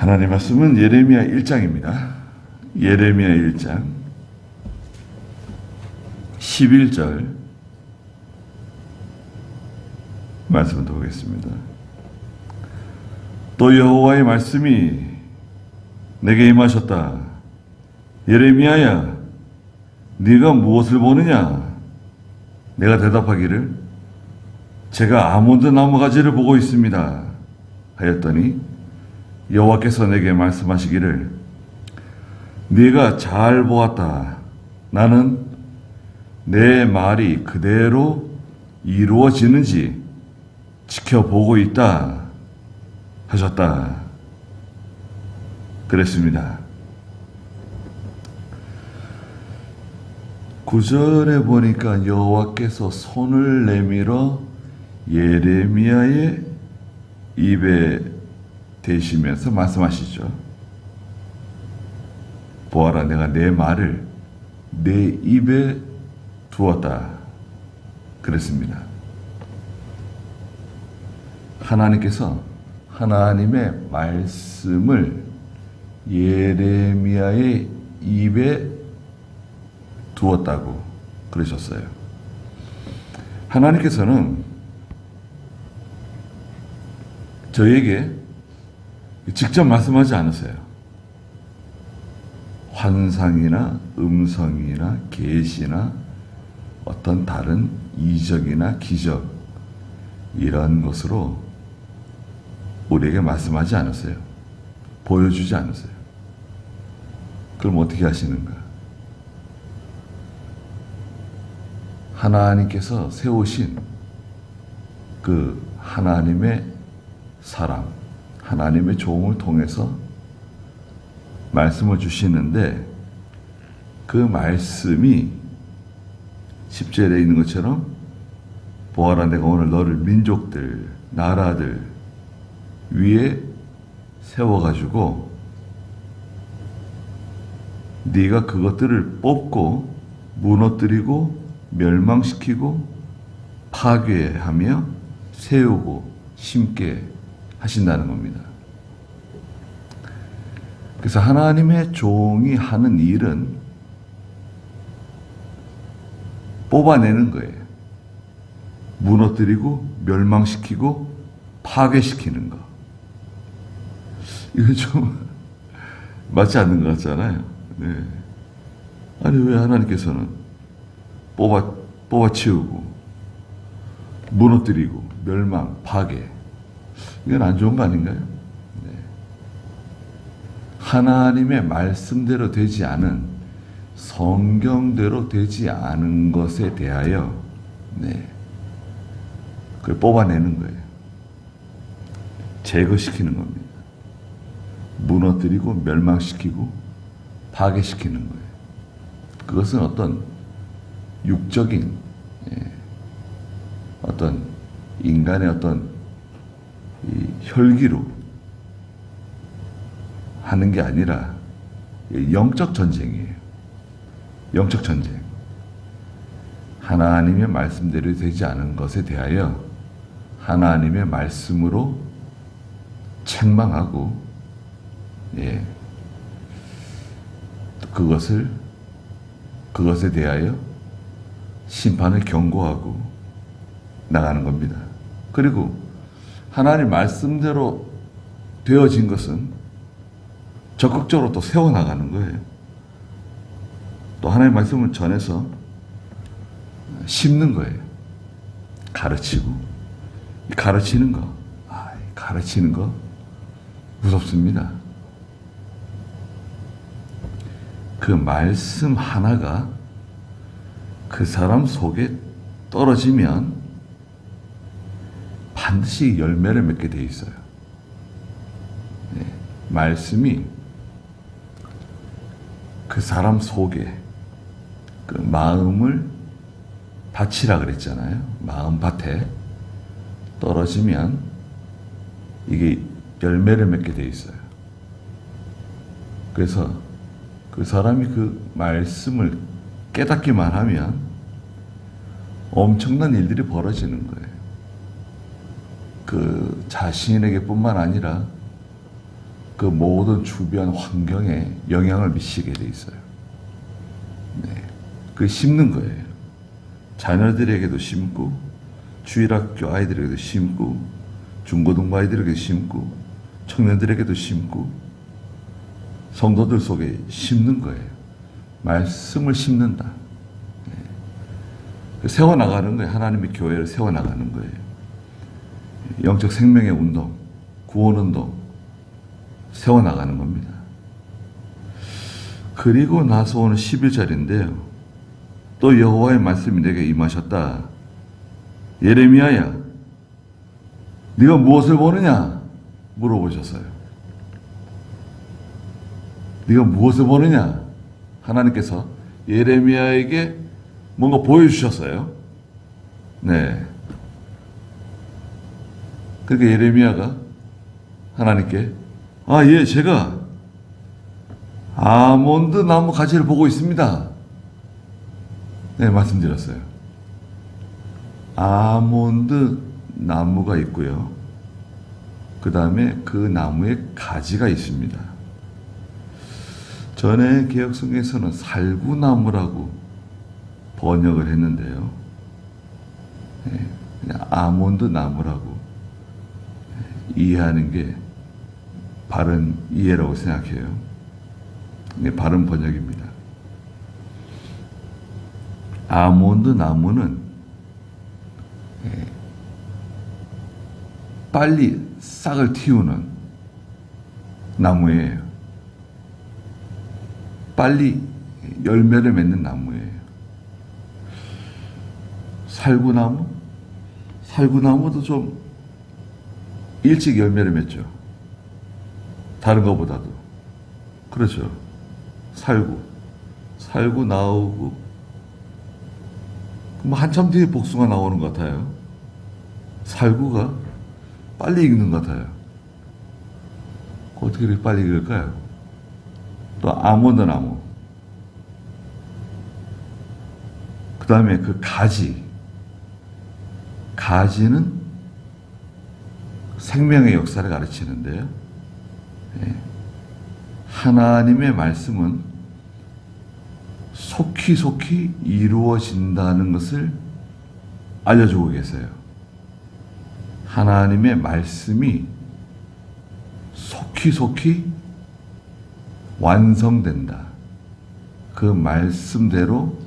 하나님 말씀은 예레미야 1장입니다. 예레미야 1장 11절 말씀을 보겠습니다. 또 여호와의 말씀이 내게 임하셨다. 예레미야야, 네가 무엇을 보느냐? 내가 대답하기를 제가 아몬드 나무 가지를 보고 있습니다 하였더니 여호와께서 내게 말씀하시기를 네가 잘 보았다. 나는 내 말이 그대로 이루어지는지 지켜보고 있다 하셨다. 그랬습니다. 9절에 보니까 여호와께서 손을 내밀어 예레미야의 입에 대시면서 말씀하시죠. 보아라, 내가 내 말을 내 입에 두었다. 그랬습니다. 하나님께서 하나님의 말씀을 예레미야의 입에 두었다고 그러셨어요. 하나님께서는 저에게 직접 말씀하지 않으세요. 환상이나 음성이나 계시나 어떤 다른 이적이나 기적 이런 것으로 우리에게 말씀하지 않으세요. 보여주지 않으세요. 그럼 어떻게 하시는가? 하나님께서 세우신 그 하나님의 사람, 하나님의 종을 통해서 말씀을 주시는데 그 말씀이 10절에 있는 것처럼 보아라, 내가 오늘 너를 민족들, 나라들 위에 세워가지고 네가 그것들을 뽑고 무너뜨리고 멸망시키고 파괴하며 세우고 심게 하신다는 겁니다. 그래서 하나님의 종이 하는 일은 뽑아내는 거예요. 무너뜨리고 멸망시키고 파괴시키는 거. 이거 좀 맞지 않는 것 같잖아요. 네. 아니 왜 하나님께서는 뽑아치우고 무너뜨리고 멸망, 파괴, 이건 안 좋은 거 아닌가요? 네. 하나님의 말씀대로 되지 않은, 성경대로 되지 않은 것에 대하여 그걸 뽑아내는 거예요. 제거시키는 겁니다. 무너뜨리고 멸망시키고 파괴시키는 거예요. 그것은 어떤 육적인 어떤 인간의 어떤 이 혈기로 하는 게 아니라 영적 전쟁이에요. 영적 전쟁. 하나님의 말씀대로 되지 않은 것에 대하여 하나님의 말씀으로 책망하고 그것에 대하여 심판을 경고하고 나가는 겁니다. 그리고 하나님 말씀대로 되어진 것은 적극적으로 또 세워나가는 거예요. 또 하나님의 말씀을 전해서 심는 거예요. 가르치고. 가르치는 거 무섭습니다. 그 말씀 하나가 그 사람 속에 떨어지면 반드시 열매를 맺게 돼 있어요. 말씀이 그 사람 속에 그 마음을 밭이라 그랬잖아요. 마음 밭에 떨어지면 이게 열매를 맺게 돼 있어요. 그래서 그 사람이 그 말씀을 깨닫기만 하면 엄청난 일들이 벌어지는 거예요. 그 자신에게 뿐만 아니라 그 모든 주변 환경에 영향을 미치게 돼 있어요. 네. 그 심는 거예요. 자녀들에게도 심고, 주일학교 아이들에게도 심고, 중고등부 아이들에게도 심고, 청년들에게도 심고, 성도들 속에 심는 거예요. 말씀을 심는다. 네. 세워나가는 거예요. 하나님의 교회를 세워나가는 거예요. 영적 생명의 운동, 구원운동, 세워나가는 겁니다. 그리고 나서 오는 11절인데요. 또 여호와의 말씀이 내게 임하셨다. 예레미야야, 네가 무엇을 보느냐? 물어보셨어요. 네가 무엇을 보느냐? 하나님께서 예레미야에게 뭔가 보여주셨어요. 네. 그러니까 예레미야가 하나님께 예, 제가 아몬드 나무 가지를 보고 있습니다. 네, 말씀드렸어요. 아몬드 나무가 있고요. 그 다음에 그 나무에 가지가 있습니다. 전에 개혁성경에서는 살구나무라고 번역을 했는데요. 네, 그냥 아몬드 나무라고 이해하는 게 바른 이해라고 생각해요. 네, 바른 번역입니다. 아몬드 나무는 빨리 싹을 틔우는 나무예요. 빨리 열매를 맺는 나무예요. 살구나무? 살구나무도 좀 일찍 열매를 맺죠. 다른 것보다도. 그렇죠. 살구 나오고, 한참 뒤에 복숭아 나오는 것 같아요. 살구가 빨리 익는 것 같아요. 어떻게 이렇게 빨리 익을까요? 또 아몬드 나무. 그 다음에 그 가지. 가지는 생명의 역사를 가르치는데요. 하나님의 말씀은 속히 이루어진다는 것을 알려주고 계세요. 하나님의 말씀이 속히 완성된다. 그 말씀대로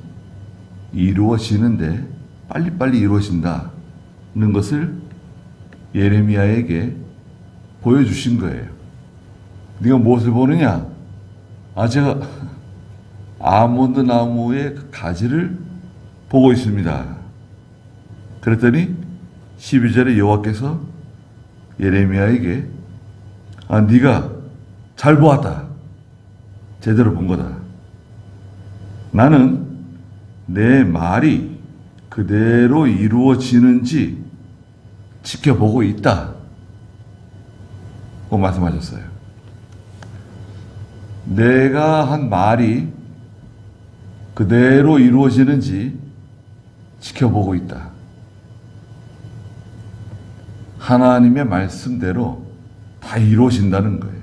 이루어지는데 빨리빨리 이루어진다는 것을 예레미야에게 보여주신 거예요. 네가 무엇을 보느냐? 제가 아몬드 나무의 그 가지를 보고 있습니다. 그랬더니 12절에 여호와께서 예레미야에게 네가 잘 보았다. 제대로 본 거다. 나는 내 말이 그대로 이루어지는지 지켜보고 있다. 고 말씀하셨어요. 내가 한 말이 그대로 이루어지는지 지켜보고 있다. 하나님의 말씀대로 다 이루어진다는 거예요.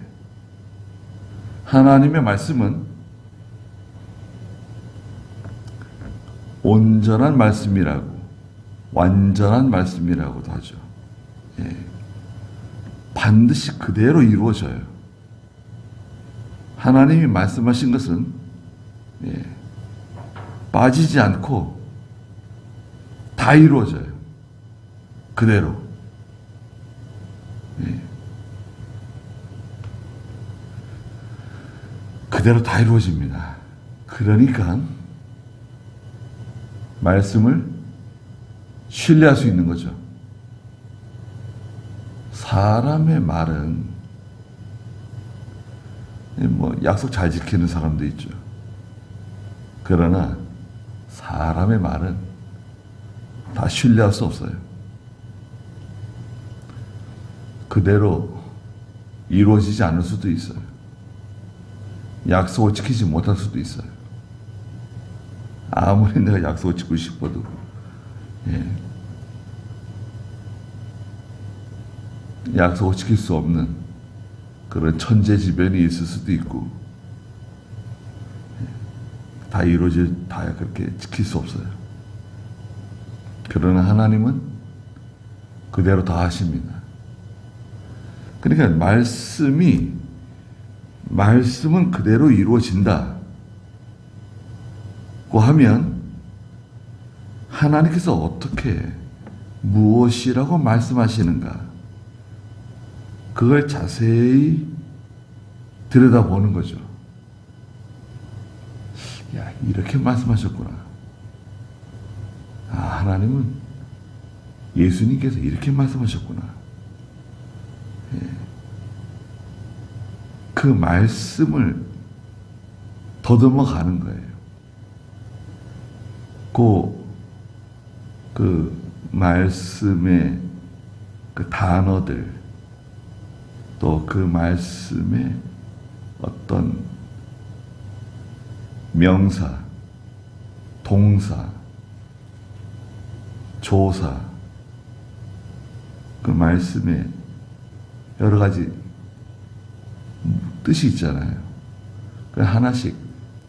하나님의 말씀은 온전한 말씀이라고, 완전한 말씀이라고도 하죠. 반드시 그대로 이루어져요. 하나님이 말씀하신 것은 빠지지 않고 다 이루어져요. 그대로. 그대로 다 이루어집니다. 그러니까 말씀을 신뢰할 수 있는 거죠. 사람의 말은 약속 잘 지키는 사람도 있죠. 그러나 사람의 말은 다 신뢰할 수 없어요. 그대로 이루어지지 않을 수도 있어요. 약속을 지키지 못할 수도 있어요. 아무리 내가 약속을 지키고 싶어도 약속을 지킬 수 없는 그런 천재지변이 있을 수도 있고, 다 그렇게 지킬 수 없어요. 그러나 하나님은 그대로 다 하십니다. 그러니까 말씀은 그대로 이루어진다고 하면 하나님께서 어떻게 무엇이라고 말씀하시는가, 그걸 자세히 들여다보는 거죠. 야, 이렇게 말씀하셨구나. 아, 하나님은 예수님께서 이렇게 말씀하셨구나. 예. 그 말씀을 더듬어 가는 거예요. 그 말씀의 그 단어들, 또 그 말씀의 어떤 명사, 동사, 조사, 그 말씀에 여러 가지 뜻이 있잖아요. 그 하나씩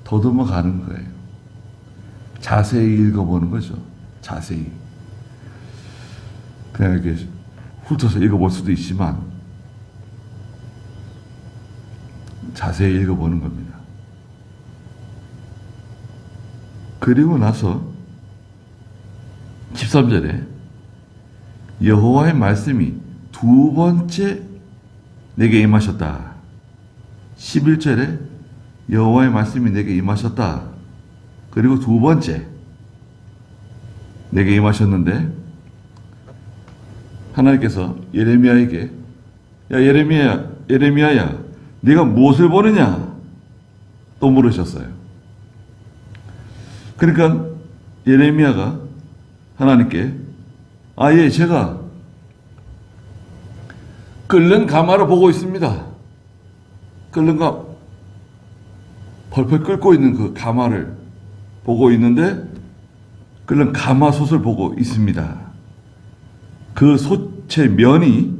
더듬어 가는 거예요. 자세히 읽어보는 거죠. 자세히. 그냥 이렇게 훑어서 읽어볼 수도 있지만 자세히 읽어보는 겁니다. 그리고 나서 13절에 여호와의 말씀이 두 번째 내게 임하셨다. 11절에 여호와의 말씀이 내게 임하셨다. 그리고 두 번째 내게 임하셨는데, 하나님께서 예레미야에게 야, 예레미야야, 네가 무엇을 보느냐? 또 물으셨어요. 그러니까 예레미야가 하나님께 예, 제가 끓는 가마를 보고 있습니다. 펄펄 끓고 있는 그 가마를 보고 있는데, 끓는 가마솥을 보고 있습니다. 그 솥의 면이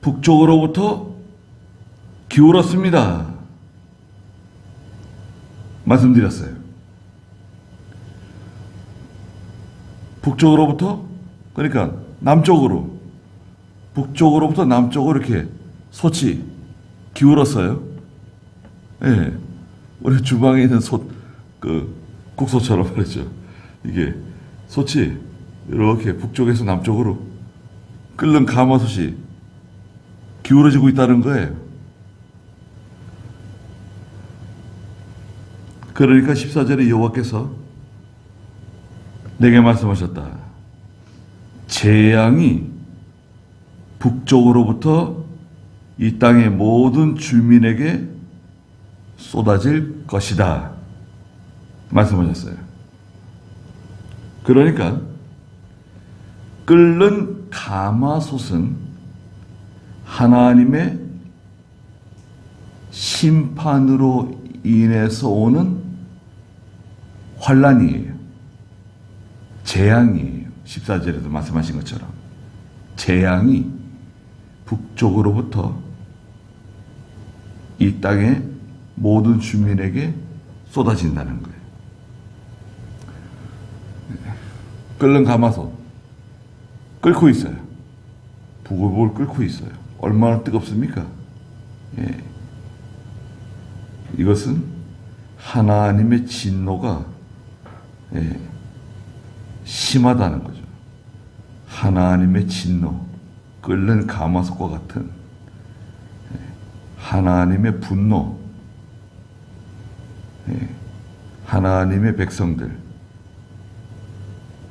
북쪽으로부터 기울었습니다. 말씀드렸어요. 북쪽으로부터, 그러니까 북쪽으로부터 남쪽으로 이렇게 솥이 기울었어요. 예. 우리 주방에 있는 국소처럼 말이죠. 이게 솥이 이렇게 북쪽에서 남쪽으로 끓는 가마솥이 기울어지고 있다는 거예요. 그러니까 14절에 여호와께서 내게 말씀하셨다. 재앙이 북쪽으로부터 이 땅의 모든 주민에게 쏟아질 것이다. 말씀하셨어요. 그러니까 끓는 가마솥은 하나님의 심판으로 인해서 오는 환란이에요. 재앙이에요. 14절에도 말씀하신 것처럼 재앙이 북쪽으로부터 이 땅의 모든 주민에게 쏟아진다는 거예요. 끓는 가마솥 끓고 있어요. 부글부글 끓고 있어요. 얼마나 뜨겁습니까? 예. 이것은 하나님의 진노가 심하다는 거죠. 하나님의 진노, 끓는 가마솥과 같은 하나님의 분노, 하나님의 백성들,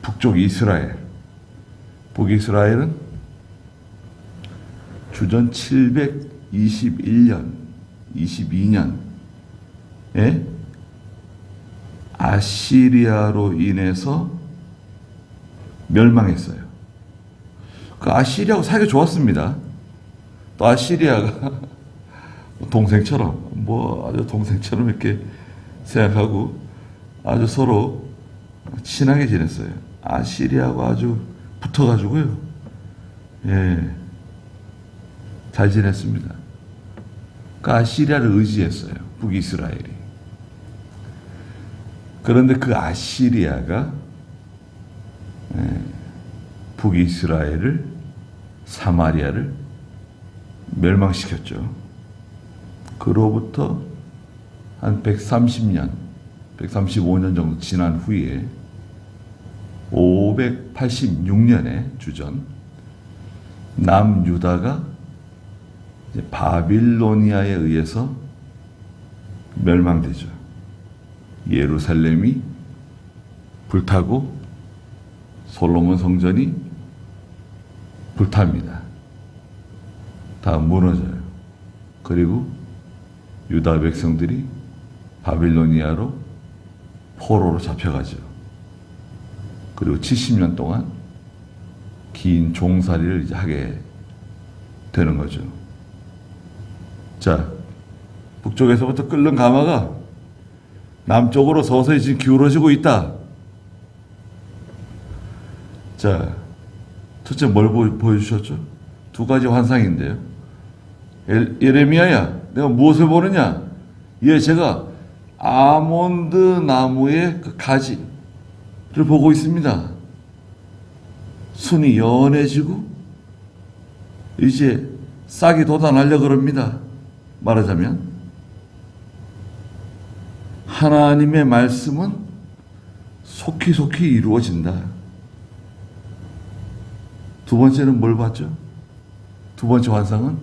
북쪽 이스라엘, 북이스라엘은 주전 721년, 22년에 아시리아로 인해서 멸망했어요. 그 아시리아하고 사이가 좋았습니다. 또 아시리아가 동생처럼, 아주 동생처럼 이렇게 생각하고 아주 서로 친하게 지냈어요. 아시리아하고 아주 붙어가지고요. 예, 잘 지냈습니다. 그 아시리아를 의지했어요. 북이스라엘이. 그런데 그 아시리아가 북이스라엘을, 사마리아를 멸망시켰죠. 그로부터 한 130년, 135년 정도 지난 후에 586년에 주전 남유다가 바빌로니아에 의해서 멸망되죠. 예루살렘이 불타고 솔로몬 성전이 불탑니다. 다 무너져요. 그리고 유다 백성들이 바빌로니아로 포로로 잡혀가죠. 그리고 70년 동안 긴 종살이를 이제 하게 되는 거죠. 자, 북쪽에서부터 끓는 가마가 남쪽으로 서서히 지금 기울어지고 있다. 자, 첫째 뭘 보여주셨죠? 두 가지 환상인데요. 예레미야야, 내가 무엇을 보느냐? 예, 제가 아몬드 나무의 그 가지를 보고 있습니다. 순이 연해지고 이제 싹이 돋아나려 그럽니다. 말하자면 하나님의 말씀은 속히 이루어진다. 두 번째는 뭘 봤죠? 두 번째 환상은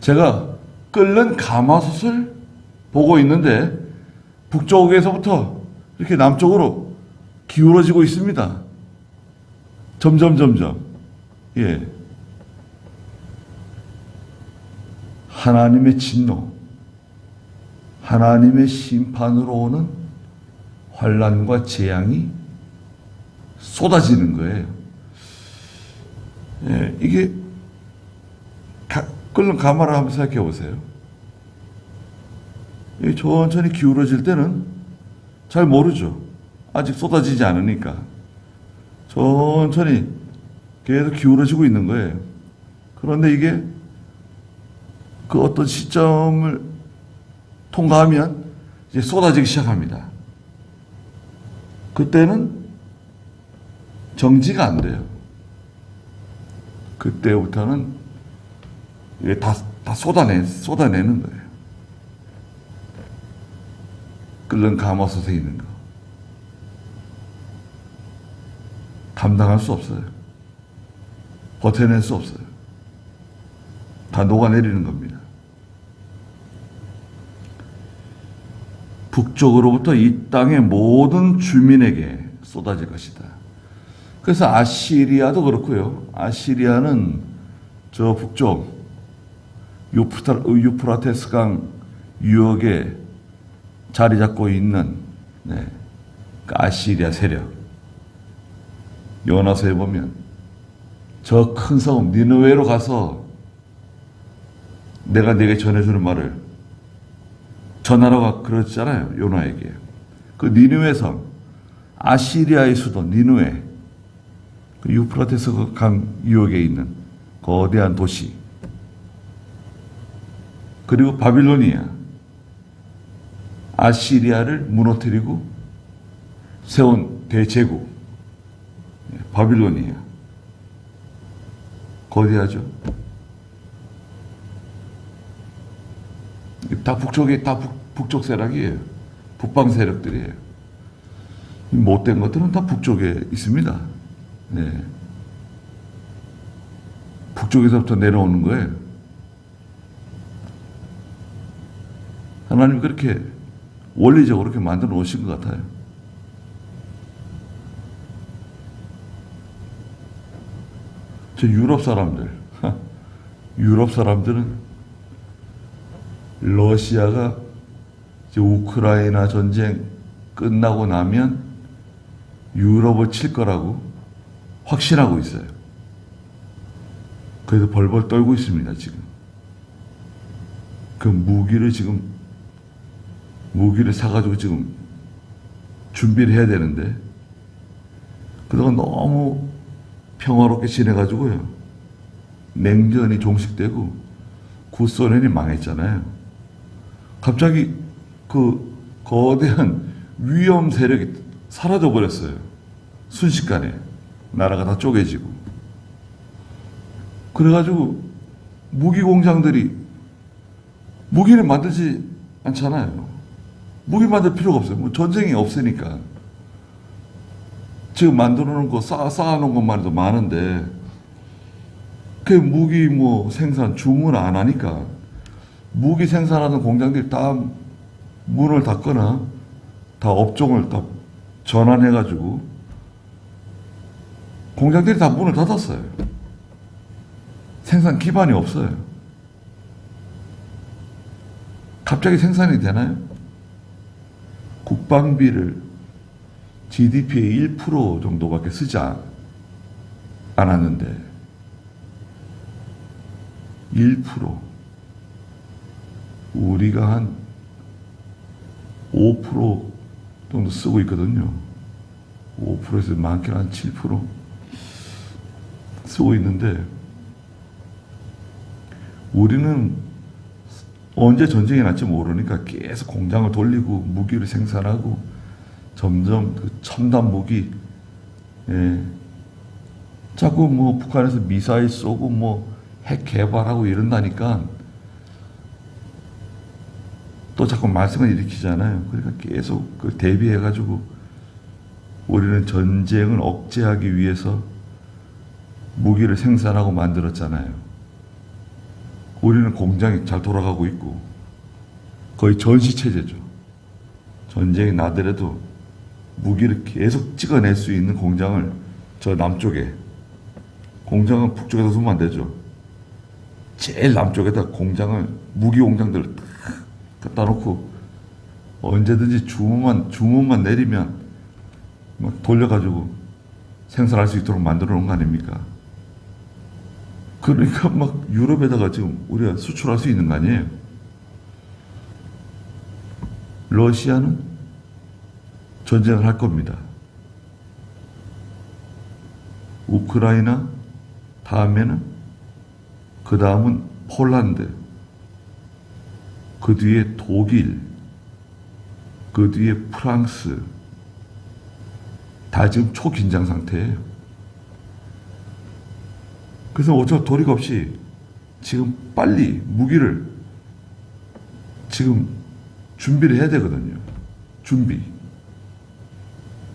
제가 끓는 가마솥을 보고 있는데 북쪽에서부터 이렇게 남쪽으로 기울어지고 있습니다. 점점. 예. 하나님의 진노, 하나님의 심판으로 오는 환난과 재앙이 쏟아지는 거예요. 예, 이게 끓는 가마를 한번 생각해 보세요. 천천히 기울어질 때는 잘 모르죠. 아직 쏟아지지 않으니까. 천천히 계속 기울어지고 있는 거예요. 그런데 이게 그 어떤 시점을 통과하면 이제 쏟아지기 시작합니다. 그때는 정지가 안 돼요. 그때부터는 이게 다 쏟아내는 거예요. 끓는 가마솥에 있는 거. 감당할 수 없어요. 버텨낼 수 없어요. 다 녹아내리는 겁니다. 북쪽으로부터 이 땅의 모든 주민에게 쏟아질 것이다. 그래서 아시리아도 그렇고요. 아시리아는 저 북쪽 유프라테스 강 유역에 자리 잡고 있는 그 아시리아 세력. 요나서에 보면 저 큰 성읍 니느웨로 가서 내가 네게 전해주는 말을 전하라고 그랬잖아요. 요나에게. 그 니느웨 성, 아시리아의 수도 니느웨, 그 유프라테스 강 유역에 있는 거대한 도시, 그리고 바빌로니아, 아시리아를 무너뜨리고 세운 대제국 바빌로니아, 거대하죠. 다 북쪽에 다 북쪽 세력이에요. 북방 세력들이에요. 못된 것들은 다 북쪽에 있습니다. 네. 북쪽에서부터 내려오는 거예요. 하나님 그렇게 원리적으로 그렇게 만들어 놓으신 것 같아요. 저 유럽 사람들은 러시아가 이제 우크라이나 전쟁 끝나고 나면 유럽을 칠 거라고 확신하고 있어요. 그래서 벌벌 떨고 있습니다, 지금. 그 무기를 사가지고 지금 준비를 해야 되는데, 그동안 너무 평화롭게 지내가지고요. 냉전이 종식되고 구소련이 망했잖아요. 갑자기 그 거대한 위험 세력이 사라져 버렸어요. 순식간에 나라가 다 쪼개지고. 그래가지고 무기 공장들이 무기를 만들지 않잖아요. 무기 만들 필요가 없어요. 뭐 전쟁이 없으니까. 지금 만들어 놓은 거 쌓아놓은 것만 해도 많은데 그 무기 뭐 생산 주문 안 하니까 무기 생산하는 공장들이 다 문을 닫거나 다 업종을 다 전환해가지고 공장들이 다 문을 닫았어요. 생산 기반이 없어요. 갑자기 생산이 되나요? 국방비를 GDP의 1% 정도밖에 쓰지 않았는데 1% 우리가 한 5% 정도 쓰고 있거든요. 5%에서 많게는 한 7% 쓰고 있는데 우리는 언제 전쟁이 날지 모르니까 계속 공장을 돌리고 무기를 생산하고 점점 그 첨단 무기 자꾸 뭐 북한에서 미사일 쏘고 뭐 핵 개발하고 이런다니까 또 자꾸 말썽을 일으키잖아요. 그러니까 계속 그 대비해가지고 우리는 전쟁을 억제하기 위해서 무기를 생산하고 만들었잖아요. 우리는 공장이 잘 돌아가고 있고 거의 전시체제죠. 전쟁이 나더라도 무기를 계속 찍어낼 수 있는 공장을 저 남쪽에, 공장은 북쪽에서 두면 안 되죠. 제일 남쪽에다 공장을, 무기 공장들을 딱 갖다 놓고 언제든지 주문만 내리면 막 돌려가지고 생산할 수 있도록 만들어 놓은 거 아닙니까? 그러니까 막 유럽에다가 지금 우리가 수출할 수 있는 거 아니에요? 러시아는 전쟁을 할 겁니다. 우크라이나 다음에는 그 다음은 폴란드, 그 뒤에 독일, 그 뒤에 프랑스, 다 지금 초긴장 상태예요. 그래서 어쩔 도리가 없이 지금 빨리 무기를 지금 준비를 해야 되거든요. 준비.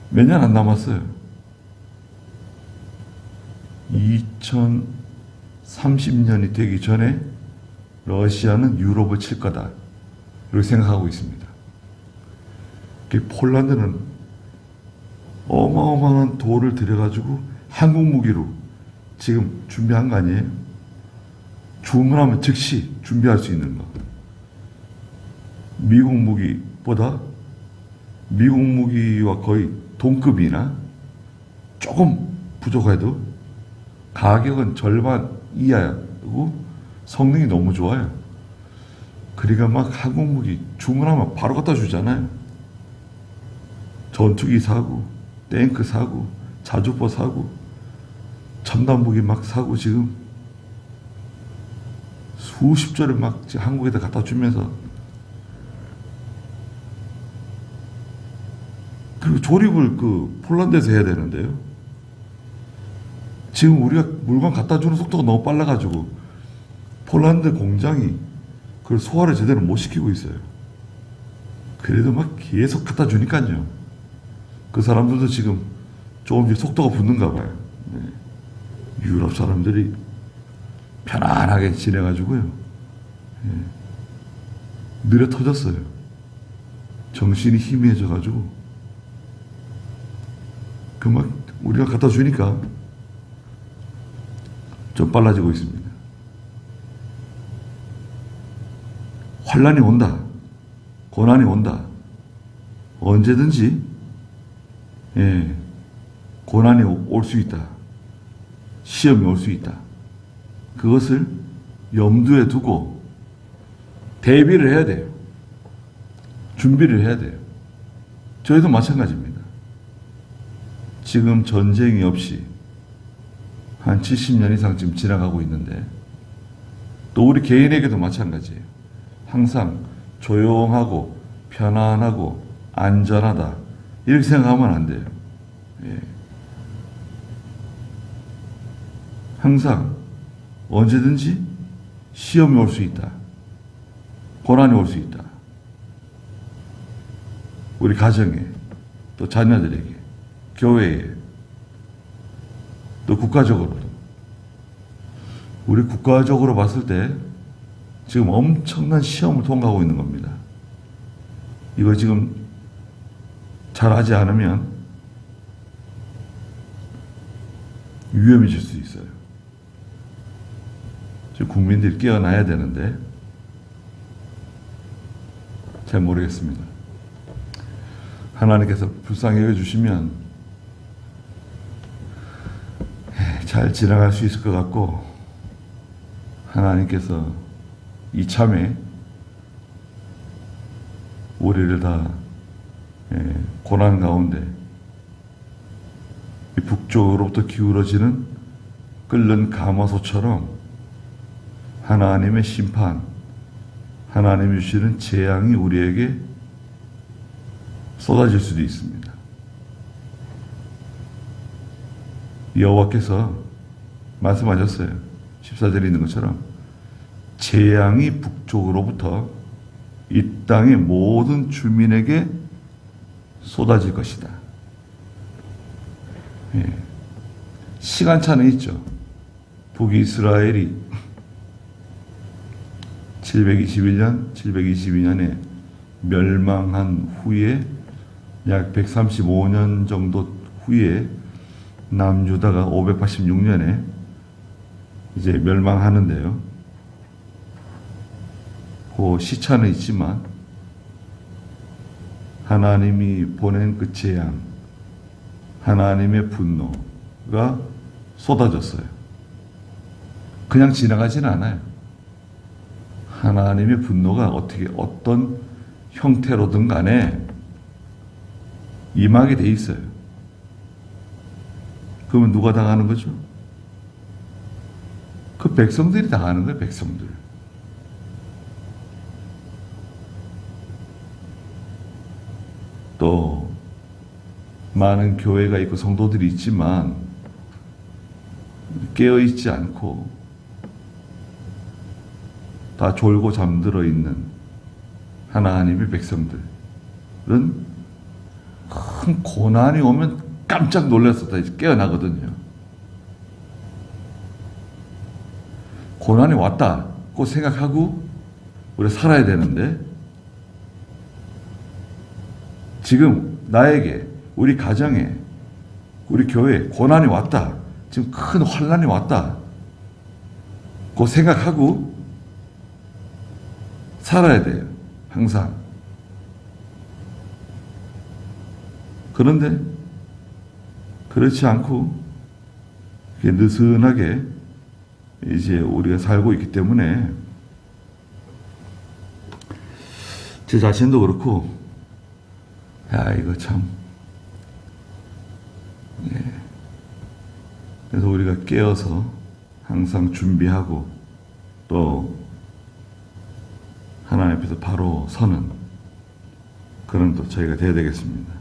몇 년 안 남았어요. 2030년이 되기 전에 러시아는 유럽을 칠 거다. 이렇게 생각하고 있습니다. 폴란드는 어마어마한 돈을 들여가지고 한국 무기로 지금 준비한 거 아니에요? 주문하면 즉시 준비할 수 있는 거. 미국 무기보다 미국 무기와 거의 동급이나 조금 부족해도 가격은 절반 이하고 성능이 너무 좋아요. 그러니까 막 한국 무기 주문하면 바로 갖다 주잖아요. 전투기 사고, 탱크 사고, 자주포 사고, 첨단 무기 막 사고 지금 수십 조를 막 한국에다 갖다 주면서 그리고 조립을 그 폴란드에서 해야 되는데요. 지금 우리가 물건 갖다 주는 속도가 너무 빨라가지고 폴란드 공장이 그걸 소화를 제대로 못 시키고 있어요. 그래도 막 계속 갖다 주니까요. 그 사람들도 지금 조금씩 속도가 붙는가 봐요. 네. 유럽 사람들이 편안하게 지내가지고요. 네. 느려 터졌어요. 정신이 희미해져가지고. 그 막 우리가 갖다 주니까 좀 빨라지고 있습니다. 환란이 온다. 고난이 온다. 언제든지 고난이 올 수 있다. 시험이 올 수 있다. 그것을 염두에 두고 대비를 해야 돼요. 준비를 해야 돼요. 저희도 마찬가지입니다. 지금 전쟁이 없이 한 70년 이상 지금 지나가고 있는데, 또 우리 개인에게도 마찬가지예요. 항상 조용하고 편안하고 안전하다 이렇게 생각하면 안 돼요. 예. 항상 언제든지 시험이 올 수 있다. 고난이 올 수 있다. 우리 가정에, 또 자녀들에게, 교회에, 또 국가적으로도. 우리 국가적으로 봤을 때 지금 엄청난 시험을 통과하고 있는 겁니다. 이거 지금 잘하지 않으면 위험해질 수 있어요. 지금 국민들이 깨어나야 되는데 잘 모르겠습니다. 하나님께서 불쌍히 여겨주시면 잘 지나갈 수 있을 것 같고, 하나님께서 이참에 우리를 다 고난 가운데 북쪽으로부터 기울어지는 끓는 가마솥처럼 하나님의 심판, 하나님이 주시는 재앙이 우리에게 쏟아질 수도 있습니다. 여호와께서 말씀하셨어요. 14절에 있는 것처럼 재앙이 북쪽으로부터 이 땅의 모든 주민에게 쏟아질 것이다. 예. 시간차는 있죠. 북이스라엘이 721년, 722년에 멸망한 후에 약 135년 정도 후에 남유다가 586년에 이제 멸망하는데요. 그 시차는 있지만 하나님이 보낸 그 재앙, 하나님의 분노가 쏟아졌어요. 그냥 지나가지는 않아요. 하나님의 분노가 어떤 형태로든 간에 임하게 돼 있어요. 그러면 누가 당하는 거죠? 그 백성들이 당하는 거예요, 백성들. 또 많은 교회가 있고 성도들이 있지만 깨어있지 않고 다 졸고 잠들어 있는 하나님의 백성들은 큰 고난이 오면 깜짝 놀라서 다 깨어나거든요. 고난이 왔다고 생각하고 우리 살아야 되는데, 지금 나에게, 우리 가정에, 우리 교회에 고난이 왔다, 지금 큰 환난이 왔다 고 생각하고 살아야 돼요. 항상. 그런데 그렇지 않고 느슨하게 이제 우리가 살고 있기 때문에 제 자신도 그렇고, 야, 이거 참. 예. 그래서 우리가 깨어서 항상 준비하고 또 하나님 앞에서 바로 서는 그런 또 저희가 되어야 되겠습니다.